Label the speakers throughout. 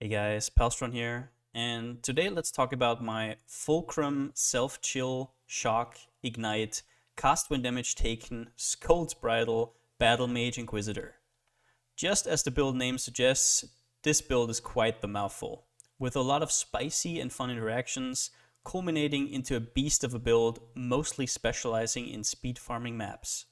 Speaker 1: Hey guys, Palsteron here, and today let's talk about my Fulcrum Self-Chill Shock Ignite Cast when damage taken Scold's Bridle Battle Mage Inquisitor. Just as the build name suggests, this build is quite the mouthful, with a lot of spicy and fun interactions, culminating into a beast of a build mostly specializing in speed farming maps.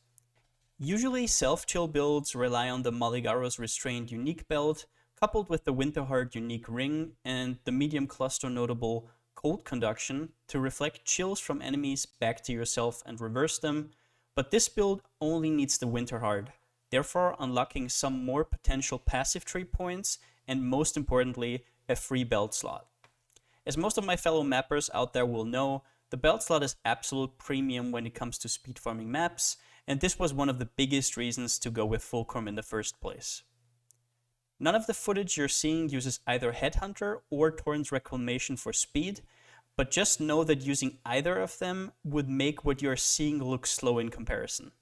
Speaker 1: Usually self-chill builds rely on the Maligaro's Restrained unique belt, coupled with the Winterheart unique ring and the medium cluster notable Cold Conduction to reflect chills from enemies back to yourself and reverse them, but this build only needs the Winterheart, therefore unlocking some more potential passive tree points and most importantly, a free belt slot. As most of my fellow mappers out there will know, the belt slot is absolute premium when it comes to speed farming maps, and this was one of the biggest reasons to go with Fulcrum in the first place. None of the footage you're seeing uses either Headhunter or Torrent's Reclamation for speed, but just know that using either of them would make what you're seeing look slow in comparison.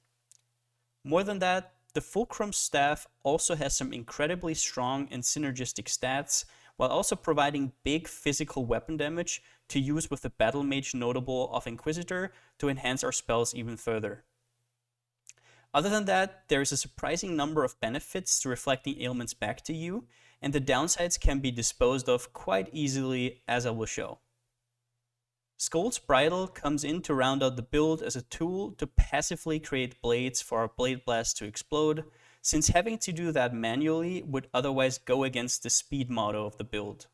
Speaker 1: More than that, the Fulcrum staff also has some incredibly strong and synergistic stats, while also providing big physical weapon damage to use with the Battle Mage notable of Inquisitor to enhance our spells even further. Other than that, there is a surprising number of benefits to reflecting ailments back to you, and the downsides can be disposed of quite easily, as I will show. Scold's Bridle comes in to round out the build as a tool to passively create blades for our Blade Blast to explode, since having to do that manually would otherwise go against the speed motto of the build.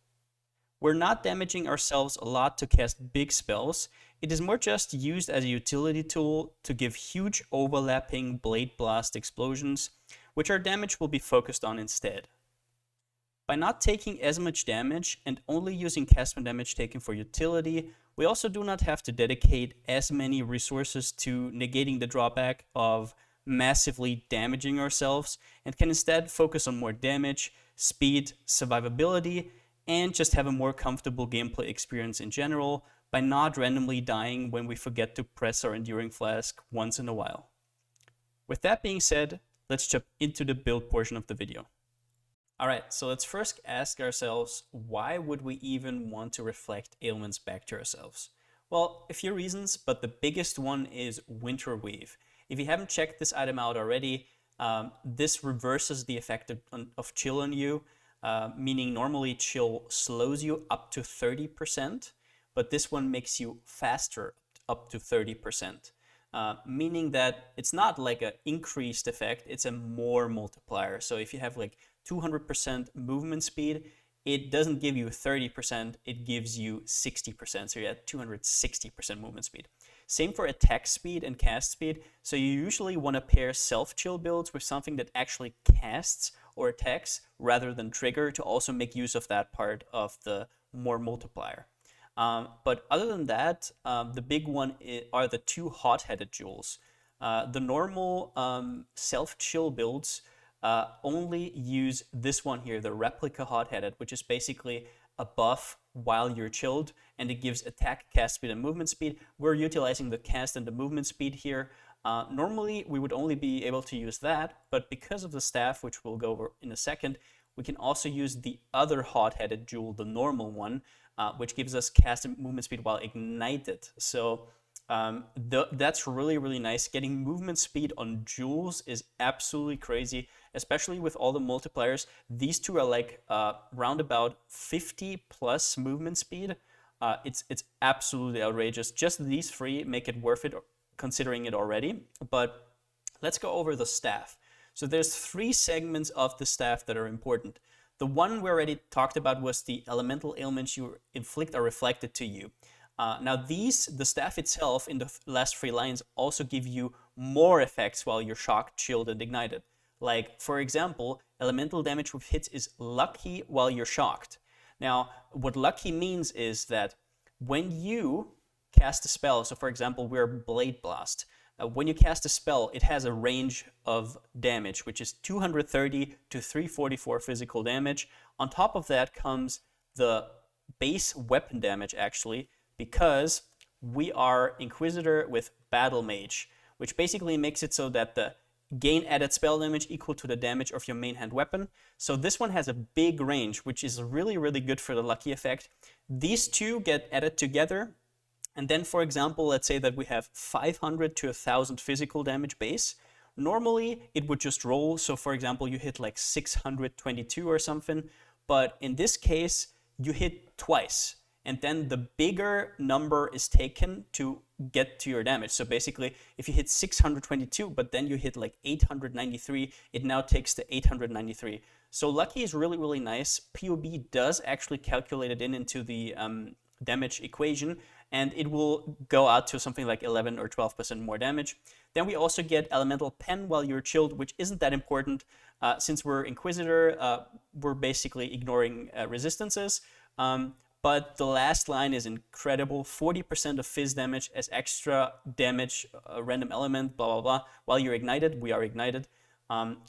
Speaker 1: We're not damaging ourselves a lot to cast big spells, it is more just used as a utility tool to give huge overlapping Blade Blast explosions, which our damage will be focused on instead. By not taking as much damage and only using cast when damage taken for utility, we also do not have to dedicate as many resources to negating the drawback of massively damaging ourselves, and can instead focus on more damage, speed, survivability, and just have a more comfortable gameplay experience in general by not randomly dying when we forget to press our Enduring Flask once in a while. With that being said, let's jump into the build portion of the video. Alright, so let's first ask ourselves, why would we even want to reflect ailments back to ourselves? Well, a few reasons, but the biggest one is Winter Weave. If you haven't checked this item out already, this reverses the effect of chill on you, meaning normally chill slows you up to 30%, but this one makes you faster up to 30%, meaning that it's not like an increased effect, it's a more multiplier. So if you have like 200% movement speed, it doesn't give you 30%, it gives you 60%, so you're at 260% movement speed. Same for attack speed and cast speed, so you usually want to pair self-chill builds with something that actually casts or attacks rather than trigger to also make use of that part of the more multiplier. But other than that, the big one are the two hot-headed jewels. The normal self-chill builds only use this one here, the replica hot-headed, which is basically a buff while you're chilled, and it gives attack, cast speed, and movement speed. We're utilizing the cast and the movement speed here. Normally, we would only be able to use that, but because of the staff, which we'll go over in a second, we can also use the other hot-headed jewel, the normal one, which gives us cast and movement speed while ignited. So that's really, really nice. Getting movement speed on jewels is absolutely crazy, especially with all the multipliers. These two are like round about 50 plus movement speed. It's absolutely outrageous. Just these three make it worth it, considering it already. But let's go over the staff. So there's three segments of the staff that are important. The one we already talked about was the elemental ailments you inflict are reflected to you. Now the staff itself in the last three lines also give you more effects while you're shocked, chilled, and ignited. Like, for example, elemental damage with hits is lucky while you're shocked. Now, what lucky means is that when you cast a spell, so for example, we're Blade Blast, when you cast a spell, it has a range of damage, which is 230 to 344 physical damage. On top of that comes the base weapon damage, actually, because we are Inquisitor with Battle Mage, which basically makes it so that the gain added spell damage equal to the damage of your main hand weapon. So this one has a big range, which is really, really good for the lucky effect. These two get added together. And then, for example, let's say that we have 500 to 1,000 physical damage base. Normally, it would just roll. So, for example, you hit like 622 or something. But in this case, you hit twice. And then the bigger number is taken to get to your damage. So basically, if you hit 622, but then you hit like 893, it now takes the 893. So lucky is really, really nice. POB does actually calculate it into the damage equation, and it will go out to something like 11 or 12% more damage. Then we also get Elemental Pen while you're chilled, which isn't that important. Since we're Inquisitor, we're basically ignoring resistances. But the last line is incredible. 40% of fizz damage as extra damage, random element, blah, blah, blah. While you're ignited, we are ignited.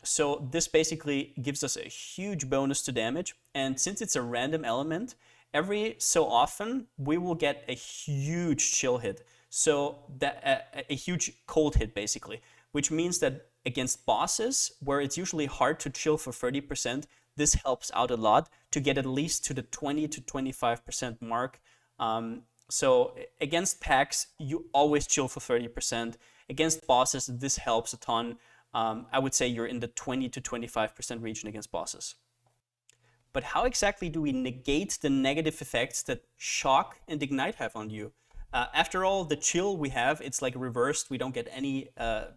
Speaker 1: So this basically gives us a huge bonus to damage. And since it's a random element, every so often, we will get a huge chill hit. So that a huge cold hit, basically. Which means that against bosses, where it's usually hard to chill for 30%, this helps out a lot to get at least to the 20 to 25% mark. So against packs, you always chill for 30%. Against bosses, this helps a ton. I would say you're in the 20 to 25% region against bosses. But how exactly do we negate the negative effects that shock and ignite have on you? After all, the chill we have, it's like reversed. We don't get any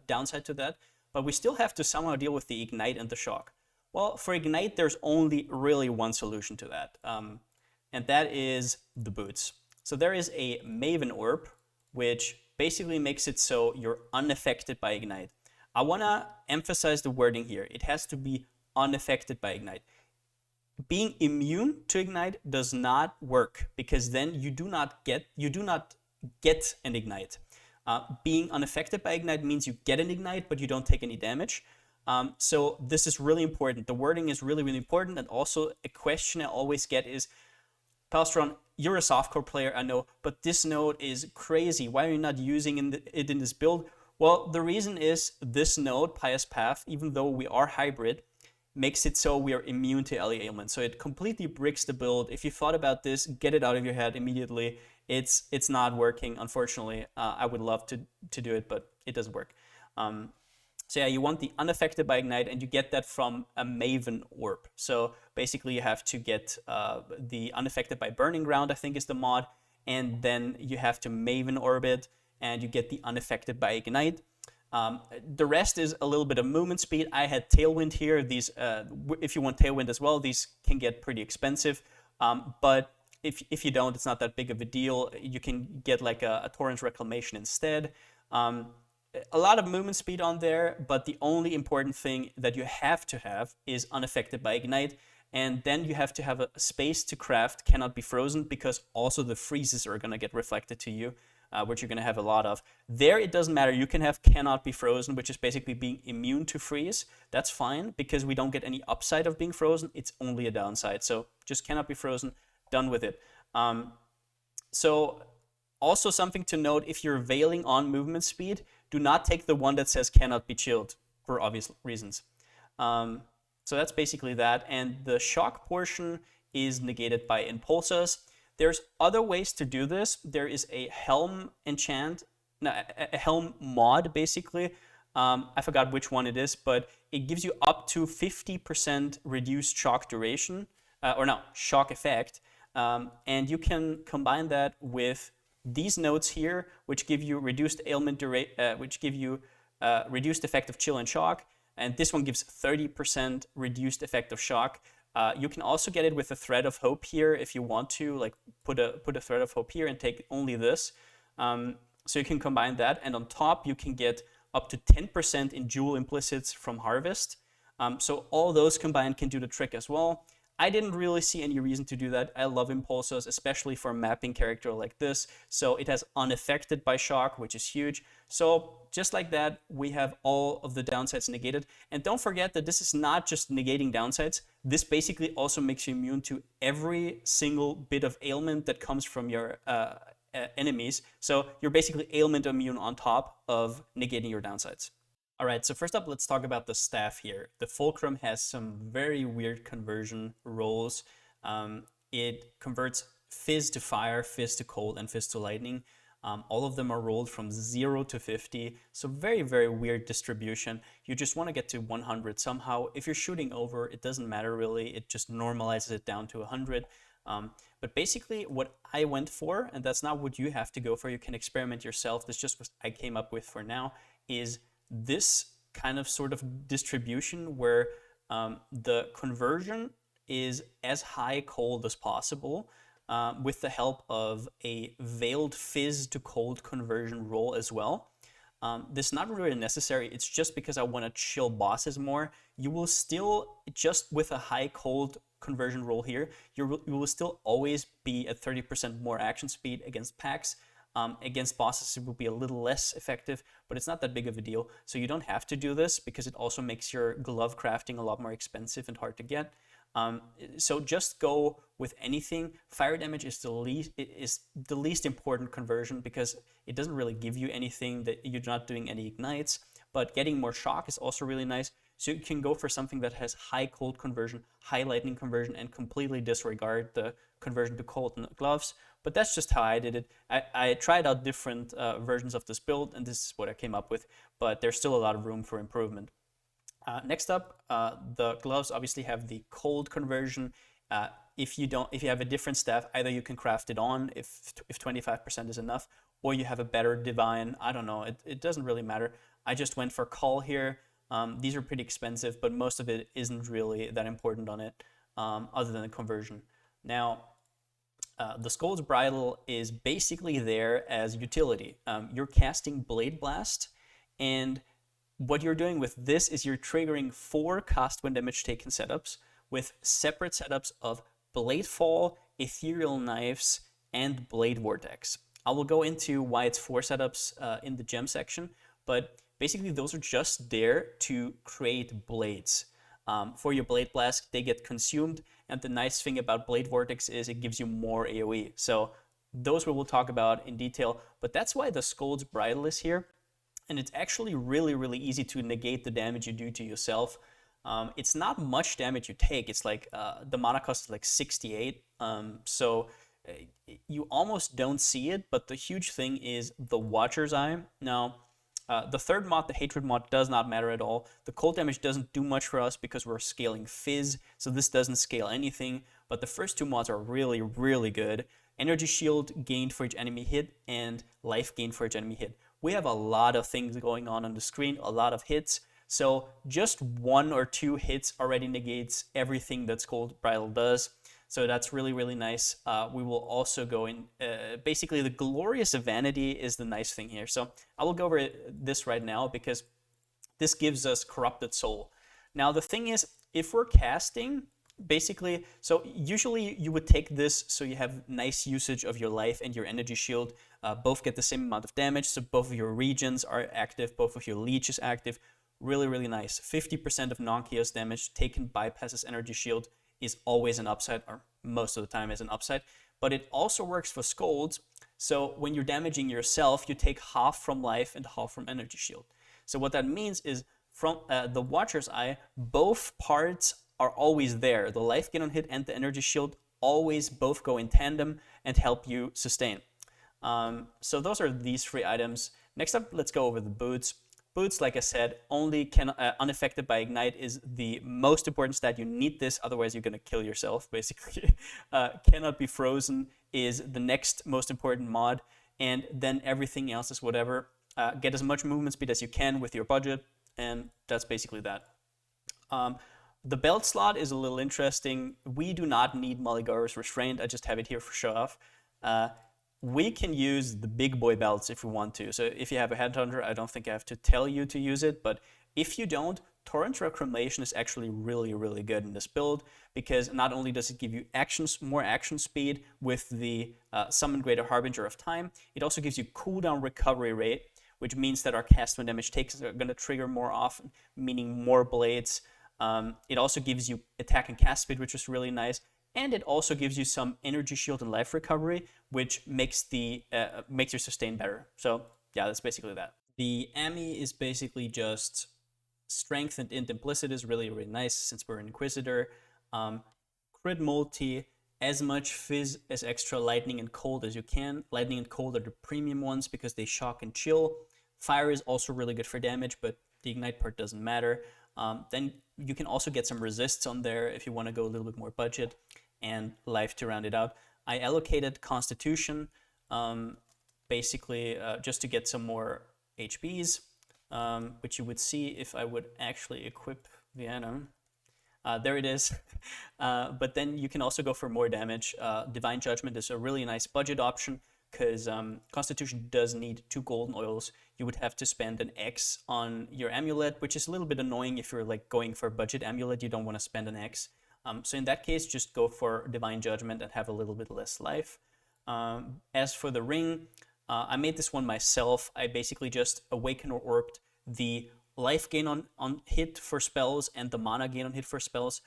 Speaker 1: downside to that. But we still have to somehow deal with the ignite and the shock. Well, for ignite, there's only really one solution to that. And that is the boots. So there is a Maven Orb, which basically makes it so you're unaffected by ignite. I want to emphasize the wording here. It has to be unaffected by ignite. Being immune to ignite does not work, because then you do not get an ignite. Being unaffected by ignite means you get an ignite, but you don't take any damage. So this is really important. The wording is really, really important. And also a question I always get is, Palsteron, you're a softcore player, I know, but this node is crazy. Why are you not using it in this build? Well, the reason is this node, Pious Path, even though we are hybrid, makes it so we are immune to LE ailments. So it completely bricks the build. If you thought about this, get it out of your head immediately. It's not working, unfortunately. I would love to do it, but it doesn't work. So yeah, you want the unaffected by ignite, and you get that from a Maven Orb. So basically you have to get the unaffected by burning ground, I think is the mod, and then you have to Maven Orb it, and you get the unaffected by ignite. The rest is a little bit of movement speed. I had Tailwind here. These, if you want Tailwind as well, these can get pretty expensive. But if you don't, it's not that big of a deal. You can get like a Torrent Reclamation instead. A lot of movement speed on there, but the only important thing that you have to have is unaffected by ignite. And then you have to have a space to craft cannot be frozen, because also the freezes are going to get reflected to you, which you're going to have a lot of. There, it doesn't matter. You can have cannot be frozen, which is basically being immune to freeze. That's fine, because we don't get any upside of being frozen. It's only a downside. So just cannot be frozen, done with it. So also something to note, if you're veiling on movement speed, do not take the one that says cannot be chilled, for obvious reasons. So that's basically that. And the shock portion is negated by impulses. There's other ways to do this. There is a helm a helm mod, basically. I forgot which one it is, but it gives you up to 50% reduced shock duration, shock effect. And you can combine that with these nodes here, which give you reduced ailment which give you reduced effect of chill and shock, and this one gives 30% reduced effect of shock. You can also get it with a thread of hope here if you want to, like put a thread of hope here and take only this. So you can combine that, and on top you can get up to 10% in jewel implicits from harvest. So all those combined can do the trick as well. I didn't really see any reason to do that. I love impulses, especially for a mapping character like this. So it has unaffected by shock, which is huge. So just like that, we have all of the downsides negated. And don't forget that this is not just negating downsides. This basically also makes you immune to every single bit of ailment that comes from your enemies. So you're basically ailment immune on top of negating your downsides. All right, so first up, let's talk about the staff here. The Fulcrum has some very weird conversion rolls. It converts Fizz to Fire, Fizz to Cold, and Fizz to Lightning. All of them are rolled from 0 to 50, so very, very weird distribution. You just want to get to 100 somehow. If you're shooting over, it doesn't matter really. It just normalizes it down to 100. But basically what I went for, and that's not what you have to go for, you can experiment yourself, this just what I came up with for now, is this kind of sort of distribution where the conversion is as high cold as possible with the help of a veiled Fizz to cold conversion roll as well. This is not really necessary, it's just because I want to chill bosses more. You will still, just with a high cold conversion roll here, you will still always be at 30% more action speed against packs. Against bosses, it will be a little less effective, but it's not that big of a deal. So you don't have to do this because it also makes your glove crafting a lot more expensive and hard to get. So just go with anything. Fire damage is the least important conversion because it doesn't really give you anything, that you're not doing any ignites, but getting more shock is also really nice. So you can go for something that has high cold conversion, high lightning conversion, and completely disregard the conversion to cold in the gloves. But that's just how I did it. I tried out different versions of this build, and this is what I came up with, but there's still a lot of room for improvement. Next up, the gloves obviously have the cold conversion. If you have a different staff, either you can craft it on if 25% is enough, or you have a better divine. I don't know. It doesn't really matter. I just went for call here. These are pretty expensive, but most of it isn't really that important on it, other than the conversion. Now, the Scold's Bridle is basically there as utility. You're casting Blade Blast, and what you're doing with this is you're triggering 4 cost when damage taken setups with separate setups of Blade Fall, Ethereal Knives, and Blade Vortex. I will go into why it's 4 setups in the gem section, but basically those are just there to create blades. For your Blade Blast, they get consumed, and the nice thing about Blade Vortex is it gives you more AoE. So those we will talk about in detail, but that's why the Scold's Bridle is here. And it's actually really, really easy to negate the damage you do to yourself. It's not much damage you take. It's like the mana cost is like 68. So you almost don't see it, but the huge thing is the Watcher's Eye. Now, the third mod, the Hatred mod, does not matter at all. The cold damage doesn't do much for us because we're scaling Fizz, so this doesn't scale anything. But the first 2 mods are really, really good. Energy Shield gained for each enemy hit, and Life gained for each enemy hit. We have a lot of things going on the screen, a lot of hits. So just 1 or 2 hits already negates everything that Scold's Bridle does. So that's really, really nice. We will also go in, basically the Glorious Vanity is the nice thing here. So I will go over this right now because this gives us Corrupted Soul. Now the thing is, if we're casting, basically, so usually you would take this so you have nice usage of your life and your energy shield. Both get the same amount of damage, so both of your regions are active, both of your leech is active. Really, really nice. 50% of non-chaos damage taken bypasses energy shield is always an upside, or most of the time is an upside. But it also works for Scolds, so when you're damaging yourself, you take half from life and half from energy shield. So what that means is, from the Watcher's Eye, both parts are always there. The life gain on hit and the energy shield always both go in tandem and help you sustain. So those are these 3 items. Next up, let's go over the boots. Boots, like I said, only unaffected by Ignite is the most important stat. You need this, otherwise you're going to kill yourself, basically. Cannot be frozen is the next most important mod, and then everything else is whatever. Get as much movement speed as you can with your budget, and that's basically that. The belt slot is a little interesting. We do not need Mulligar's Restraint. I just have it here for show off. We can use the big boy belts if we want to. So if you have a Headhunter, I don't think I have to tell you to use it, but if you don't, Torrent Reclamation is actually really, really good in this build, because not only does it give you more action speed with the Summon Greater Harbinger of Time, it also gives you cooldown recovery rate, which means that our cast when damage takes are going to trigger more often, meaning more blades. It also gives you attack and cast speed, which is really nice. And it also gives you some energy shield and life recovery, which makes your sustain better. So yeah, that's basically that. The Ami is basically just strength and int implicit is really, really nice since we're an Inquisitor. Crit multi, as much fizz as extra lightning and cold as you can. Lightning and cold are the premium ones because they shock and chill. Fire is also really good for damage, but the ignite part doesn't matter. Then you can also get some resists on there if you want to go a little bit more budget, and life to round it out. I allocated Constitution, basically just to get some more HPs, which you would see if I would actually equip the item. There it is. But then you can also go for more damage. Divine Judgment is a really nice budget option because Constitution does need 2 golden oils. You would have to spend an X on your amulet, which is a little bit annoying if you're like going for a budget amulet. You don't want to spend an X. So in that case, just go for Divine Judgment and have a little bit less life. As for the ring, I made this one myself. I basically just awaken or orbed the life gain on hit for spells and the mana gain on hit for spells.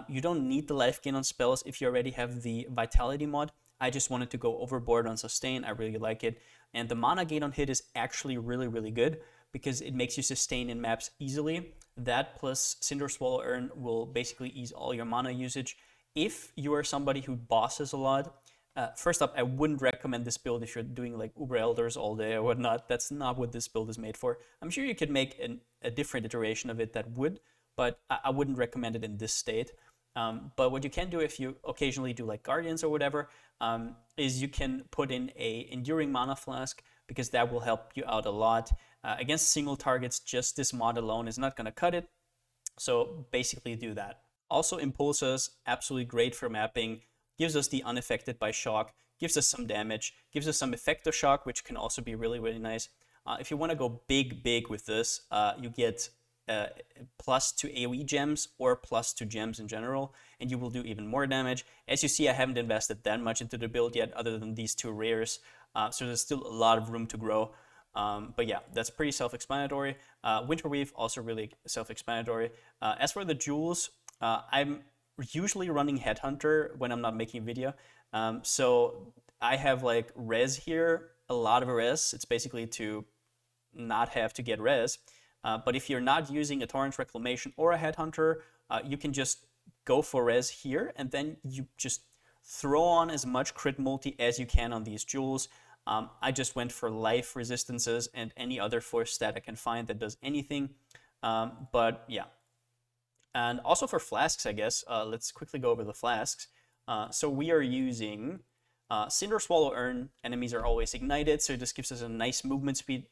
Speaker 1: You don't need the life gain on spells if you already have the Vitality mod. I just wanted to go overboard on sustain. I really like it. And the mana gain on hit is actually really, really good because it makes you sustain in maps easily. That plus Cinder Swallow Urn will basically ease all your mana usage. If you are somebody who bosses a lot, first up, I wouldn't recommend this build if you're doing like Uber Elders all day or whatnot. That's not what this build is made for. I'm sure you could make a different iteration of it that would, but I wouldn't recommend it in this state. But what you can do if you occasionally do like Guardians or whatever, is you can put in a Enduring Mana Flask because that will help you out a lot. Against single targets, just this mod alone is not going to cut it. So basically do that. Also, Impulses, absolutely great for mapping. Gives us the unaffected by shock, gives us some damage, gives us some effective shock, which can also be really, really nice. If you want to go big with this, you get +2 AoE gems or +2 gems in general, and you will do even more damage. As you see, I haven't invested that much into the build yet, other than these 2 rares, so there's still a lot of room to grow. But yeah, that's pretty self-explanatory. Winterweave, also really self-explanatory. As for the jewels, I'm usually running Headhunter when I'm not making a video. So I have like res here, a lot of res. It's basically to not have to get res. But if you're not using a Torrent Reclamation or a Headhunter, you can just go for res here, and then you just throw on as much crit multi as you can on these jewels. I just went for life resistances and any other force stat I can find that does anything. But yeah. And also for flasks, I guess, let's quickly go over the flasks. So we are using Cinder Swallow Urn. Enemies are always ignited, so this gives us a nice movement speed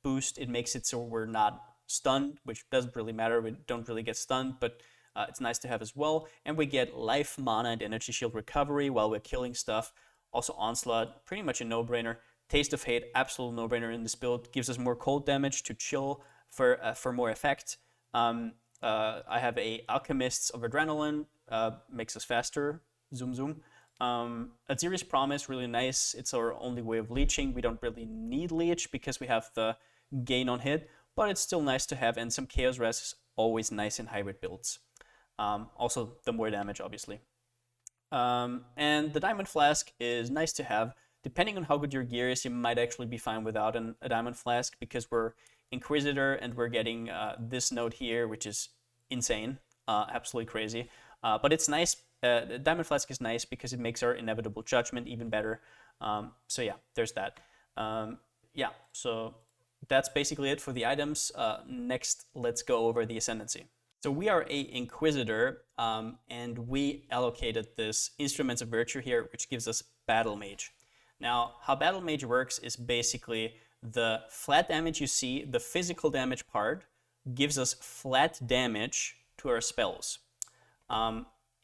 Speaker 1: boost. It makes it so we're not stunned, which doesn't really matter. We don't really get stunned, but it's nice to have as well. And we get life, mana, and energy shield recovery while we're killing stuff. Also Onslaught, pretty much a no-brainer. Taste of Hate, absolute no-brainer in this build. Gives us more cold damage to chill for more effect. I have a Alchemists of Adrenaline, makes us faster, zoom zoom. Aziri's Promise, really nice. It's our only way of leeching. We don't really need leech because we have the gain on hit, but it's still nice to have, and some Chaos Res is always nice in hybrid builds. Also, the more damage, obviously. And the Diamond Flask is nice to have. Depending on how good your gear is, you might actually be fine without a Diamond Flask because we're Inquisitor and we're getting this node here, which is insane, absolutely crazy. But it's nice. Diamond Flask is nice because it makes our Inevitable Judgment even better. So yeah, there's that. Yeah, so that's basically it for the items. Next, let's go over the Ascendancy. So we are a Inquisitor, and we allocated this Instruments of Virtue here, which gives us Battle Mage. Now, how Battle Mage works is basically the flat damage you see, the physical damage part, gives us flat damage to our spells.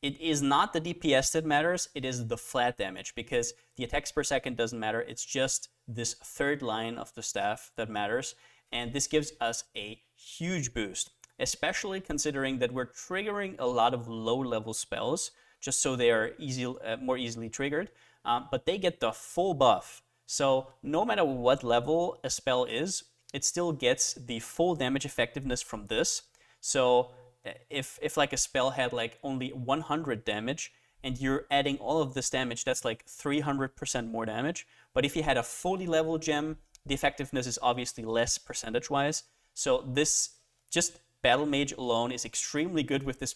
Speaker 1: It is not the DPS that matters, it is the flat damage, because the attacks per second doesn't matter, it's just this third line of the staff that matters, and this gives us a huge boost, especially considering that we're triggering a lot of low-level spells, just so they are more easily triggered, but they get the full buff. So no matter what level a spell is, it still gets the full damage effectiveness from this. So if like a spell had like only 100 damage and you're adding all of this damage, that's like 300% more damage. But if you had a fully level gem the effectiveness is obviously less percentage-wise. So this just Battle Mage alone is extremely good with this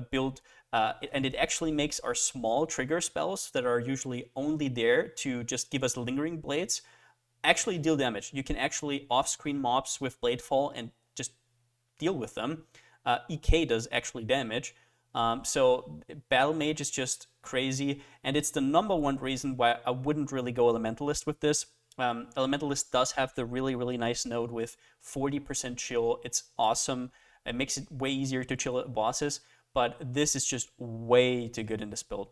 Speaker 1: build, and it actually makes our small trigger spells that are usually only there to just give us lingering blades actually deal damage. You can actually off-screen mobs with Bladefall and just deal with them. EK does actually damage. So Battle Mage is just crazy, and it's the #1 reason why I wouldn't really go Elementalist with this. Elementalist does have the really, really nice node with 40% chill. It's awesome. It makes it way easier to chill at bosses, but this is just way too good in this build.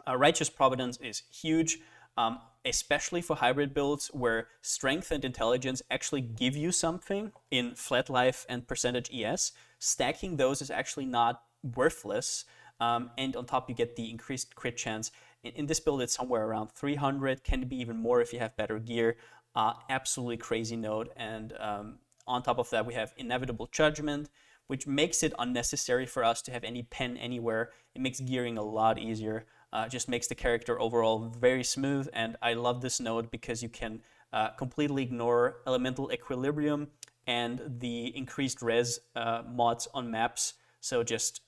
Speaker 1: Righteous Providence is huge, especially for hybrid builds where strength and intelligence actually give you something in flat life and percentage ES. Stacking those is actually not worthless, and on top you get the increased crit chance. In this build it's somewhere around 300, can be even more if you have better gear. Absolutely crazy node, and on top of that we have Inevitable Judgment, which makes it unnecessary for us to have any pen anywhere. It makes gearing a lot easier. Just makes the character overall very smooth, and I love this node because you can completely ignore Elemental Equilibrium and the increased res mods on maps. So just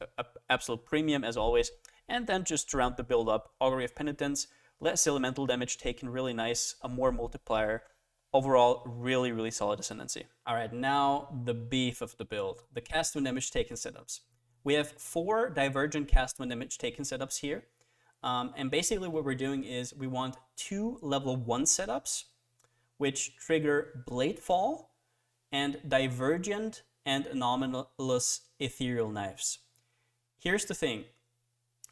Speaker 1: absolute premium as always. And then just to round the build up, Augury of Penitence, less elemental damage taken, really nice, a more multiplier. Overall, really, really solid Ascendancy. All right, now the beef of the build, the cast when damage taken setups. We have 4 divergent cast when damage taken setups here. And basically what we're doing is we want 2 level 1 setups, which trigger Bladefall and divergent and anomalous ethereal knives. Here's the thing.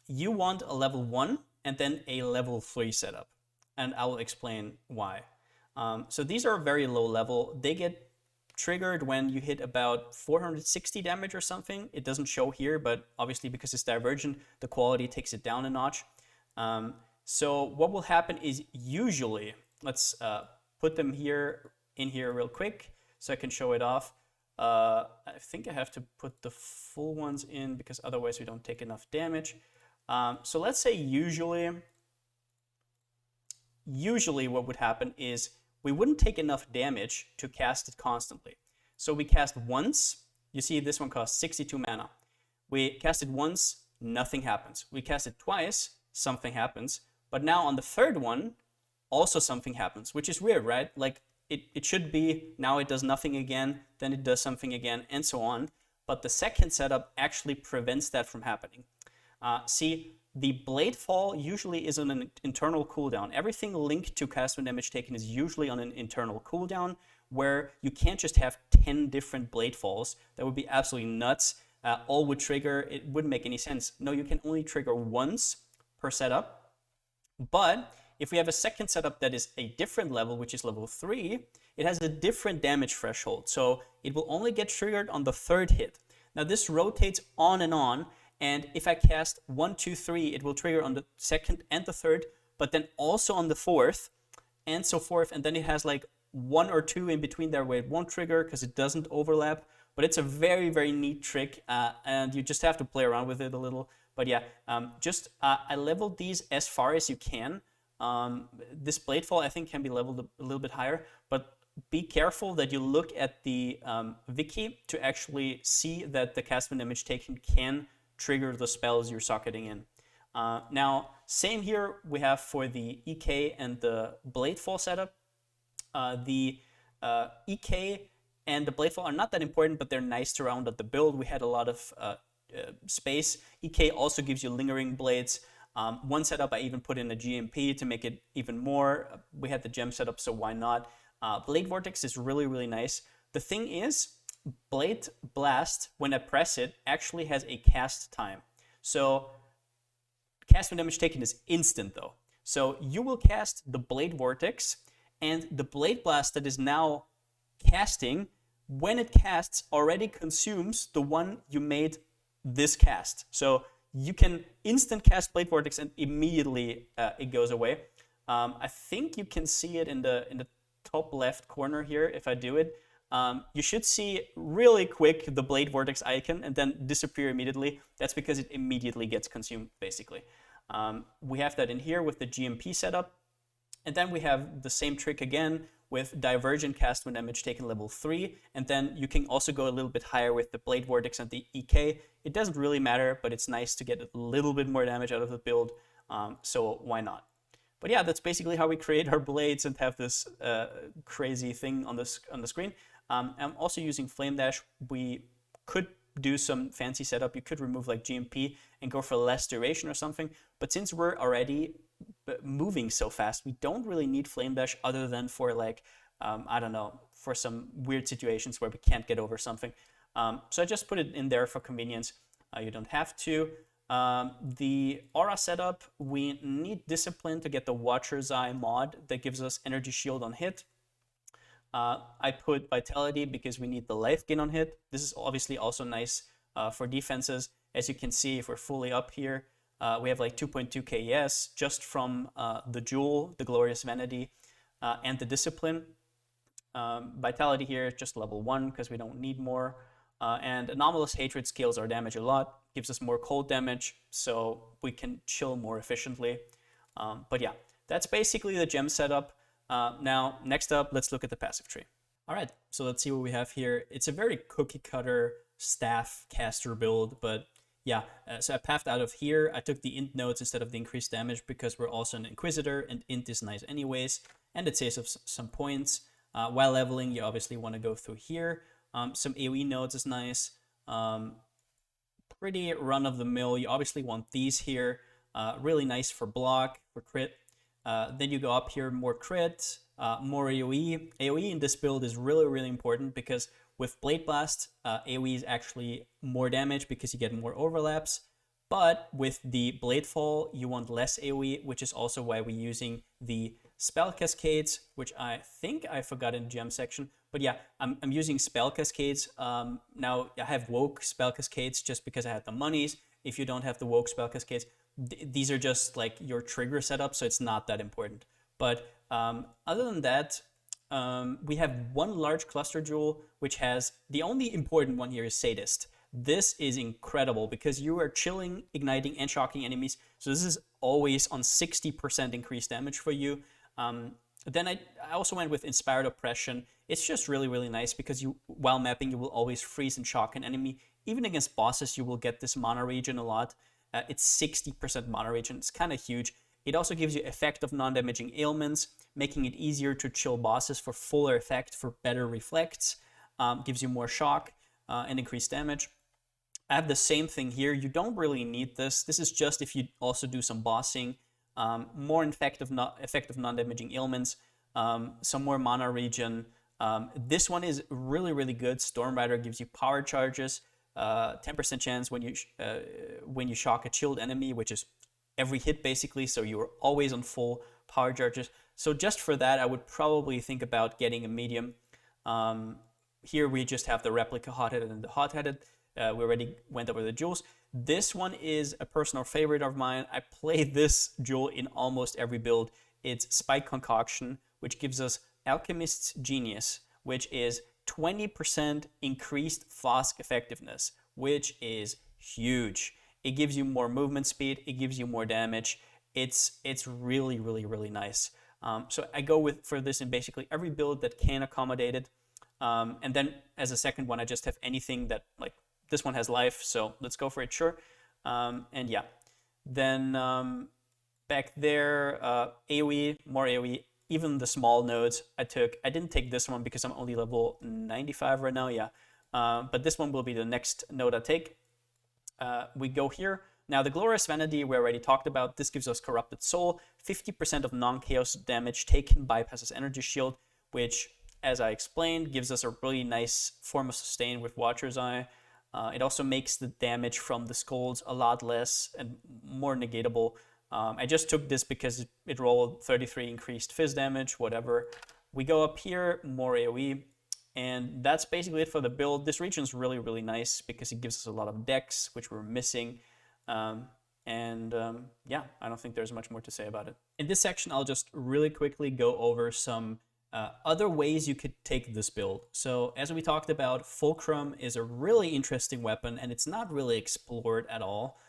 Speaker 1: You want a level 1 and then a level 3 setup, and I will explain why. So these are very low level. They get triggered when you hit about 460 damage or something. It doesn't show here, but obviously because it's divergent, the quality takes it down a notch. So what will happen is usually, let's put them in here real quick so I can show it off. I think I have to put the full ones in because otherwise we don't take enough damage. So let's say usually what would happen is we wouldn't take enough damage to cast it constantly. So we cast once. You see this one costs 62 mana. We cast it once, nothing happens. We cast it twice, something happens. But now on the third one, also something happens, which is weird, right? Like it should be now it does nothing again, then it does something again, and so on. But the second setup actually prevents that from happening. See, the Bladefall usually is on an internal cooldown. Everything linked to cast when damage taken is usually on an internal cooldown, where you can't just have 10 different Bladefalls. That would be absolutely nuts. All would trigger. It wouldn't make any sense. No, you can only trigger once per setup. But if we have a second setup that is a different level, which is level 3, it has a different damage threshold. So it will only get triggered on the third hit. Now this rotates on, and if I cast 1, 2, 3, it will trigger on the second and the third, but then also on the fourth, and so forth. And then it has like 1 or 2 in between there where it won't trigger because it doesn't overlap. But it's a very, very neat trick, and you just have to play around with it a little. But yeah, I leveled these as far as you can. This Bladefall, I think, can be leveled a little bit higher, but be careful that you look at the wiki to actually see that the cast when damage taken can trigger the spells you're socketing in. Now, same here we have for the EK and the Bladefall setup. The EK and the Bladefall are not that important, but they're nice to round out the build. We had a lot of space. EK also gives you lingering blades. One setup I even put in a GMP to make it even more. We had the gem setup, so why not? Blade Vortex is really, really nice. The thing is, Blade Blast, when I press it, actually has a cast time. So cast when damage taken is instant though. So you will cast the Blade Vortex, and the Blade Blast that is now casting, when it casts, already consumes the one you made this cast. So you can instant cast Blade Vortex and immediately it goes away. I think you can see it in the top left corner here if I do it. You should see really quick the Blade Vortex icon and then disappear immediately. That's because it immediately gets consumed, basically. We have that in here with the GMP setup. And then we have the same trick again with divergent cast when damage taken level 3, and then you can also go a little bit higher with the Blade Vortex and the EK. It doesn't really matter, but it's nice to get a little bit more damage out of the build, so why not? But yeah, that's basically how we create our blades and have this crazy thing on the screen. I'm also using Flame Dash. We could do some fancy setup. You could remove like GMP and go for less duration or something, but since we're already moving so fast, we don't really need Flame Dash other than for like, I don't know, for some weird situations where we can't get over something. So I just put it in there for convenience. You don't have to. The aura setup, we need Discipline to get the Watcher's Eye mod that gives us energy shield on hit. I put Vitality because we need the life gain on hit. This is obviously also nice for defenses. As you can see, if we're fully up here, we have like 2.2 KES just from the Jewel, the Glorious Vanity, and the Discipline. Vitality here is just level 1 because we don't need more. And Anomalous Hatred scales our damage a lot, gives us more cold damage, so we can chill more efficiently. But yeah, that's basically the gem setup. Now, next up, let's look at the passive tree. All right, so let's see what we have here. It's a very cookie cutter staff caster build, but yeah, so I pathed out of here. I took the int nodes instead of the increased damage because we're also an Inquisitor, and int is nice anyways, and it saves us some points. While leveling, you obviously want to go through here. Some AoE nodes is nice. Pretty run-of-the-mill. You obviously want these here. Really nice for block, for crit. Then you go up here, more crit, more AoE. AoE in this build is really, really important because with Blade Blast, AoE is actually more damage because you get more overlaps. But with the Blade Fall, you want less AoE, which is also why we're using the Spell Cascades, which I think I forgot in gem section. But yeah, I'm using Spell Cascades. Now I have Woke Spell Cascades just because I had the monies. If you don't have the Woke Spell Cascades, these are just like your trigger setup, so it's not that important. But other than that, we have one large cluster jewel, which has the only important one here is Sadist. This is incredible because you are chilling, igniting, and shocking enemies. So this is always on 60% increased damage for you. Then I also went with Inspired Oppression. It's just really, really nice because you, while mapping, you will always freeze and shock an enemy. Even against bosses, you will get this mana regen a lot. It's 60% mana regen. It's kind of huge. It also gives you effect of non-damaging ailments, making it easier to chill bosses for fuller effect, for better reflects. Gives you more shock and increased damage. I have the same thing here. You don't really need this. This is just if you also do some bossing. More effective non-damaging ailments. Some more mana regen. This one is really, really good. Stormrider gives you power charges. 10% chance when you shock a chilled enemy, which is every hit basically, so you're always on full power charges. So just for that, I would probably think about getting a medium. Here we just have the replica hot-headed and the hot-headed. We already went over the jewels. This one is a personal favorite of mine. I play this jewel in almost every build. It's Spike Concoction, which gives us Alchemist's Genius, which is 20% increased flask effectiveness, which is huge. It gives you more movement speed. It gives you more damage. It's really, really, really nice. So I go for this in basically every build that can accommodate it. And then as a second one, I just have anything that, like, this one has life, so let's go for it, sure. And yeah, then back there, AoE, more AoE, even the small nodes I didn't take this one because I'm only level 95 right now, yeah. But this one will be the next node I take. We go here. Now the Glorious Vanity we already talked about. This gives us Corrupted Soul. 50% of non-chaos damage taken bypasses Energy Shield, which, as I explained, gives us a really nice form of sustain with Watcher's Eye. It also makes the damage from the Scolds a lot less and more negatable. I just took this because it rolled 33 increased fizz damage, whatever. We go up here, more AoE, and that's basically it for the build. This region is really, really nice because it gives us a lot of dex, which we're missing. Yeah, I don't think there's much more to say about it. In this section, I'll just really quickly go over some other ways you could take this build. So as we talked about, Fulcrum is a really interesting weapon and it's not really explored at all.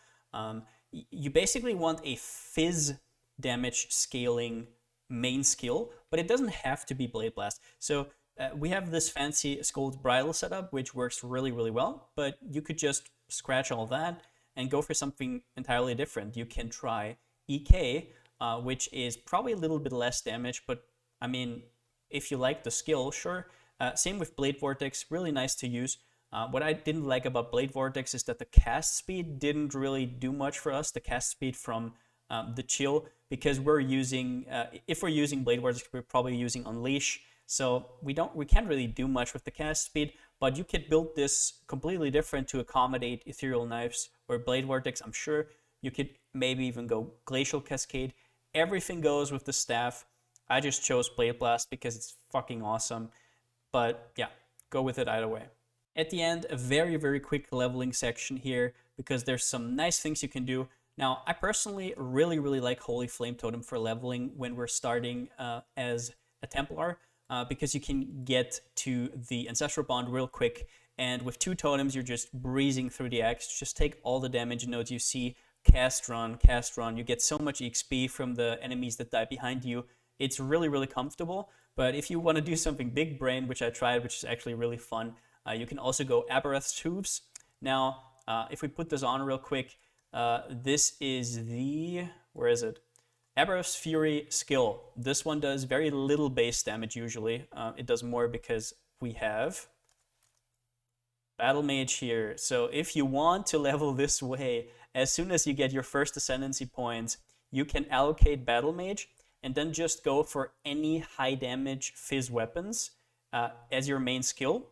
Speaker 1: You basically want a fizz damage scaling main skill, but it doesn't have to be Blade Blast. So we have this fancy Scold bridle setup, which works really, really well, but you could just scratch all that and go for something entirely different. You can try EK, which is probably a little bit less damage, but I mean, if you like the skill, sure. Same with Blade Vortex, really nice to use. What I didn't like about Blade Vortex is that the cast speed didn't really do much for us, the cast speed from the chill, because we're using, if we're using Blade Vortex, we're probably using Unleash, so we can't really do much with the cast speed, but you could build this completely different to accommodate Ethereal Knives or Blade Vortex. I'm sure you could maybe even go Glacial Cascade. Everything goes with the staff. I just chose Blade Blast because it's fucking awesome, but yeah, go with it either way. At the end, a very, very quick leveling section here because there's some nice things you can do. Now, I personally really, really like Holy Flame Totem for leveling when we're starting as a Templar because you can get to the Ancestral Bond real quick, and with 2 totems, you're just breezing through the axe. Just take all the damage nodes you see, cast run, you get so much XP from the enemies that die behind you. It's really, really comfortable, but if you want to do something big brain, which I tried, which is actually really fun, you can also go Aberrath's Hooves. Now, if we put this on real quick, this is the, where is it? Aberrath's Fury skill. This one does very little base damage usually. It does more because we have Battle Mage here. So if you want to level this way, as soon as you get your first Ascendancy points, you can allocate Battle Mage and then just go for any high damage Fizz weapons as your main skill,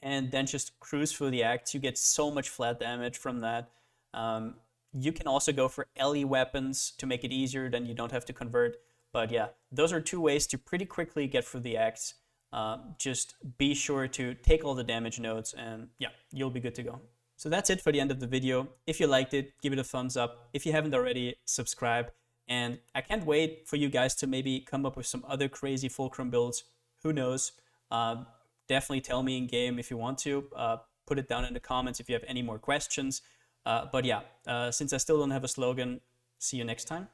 Speaker 1: and then just cruise through the acts. You get so much flat damage from that. You can also go for LE weapons to make it easier, then you don't have to convert. But yeah, those are 2 ways to pretty quickly get through the acts. Just be sure to take all the damage nodes, and yeah, you'll be good to go. So that's it for the end of the video. If you liked it, give it a thumbs up. If you haven't already, subscribe. And I can't wait for you guys to maybe come up with some other crazy Fulcrum builds. Who knows? Definitely tell me in game if you want to. Put it down in the comments if you have any more questions. But yeah, since I still don't have a slogan, see you next time.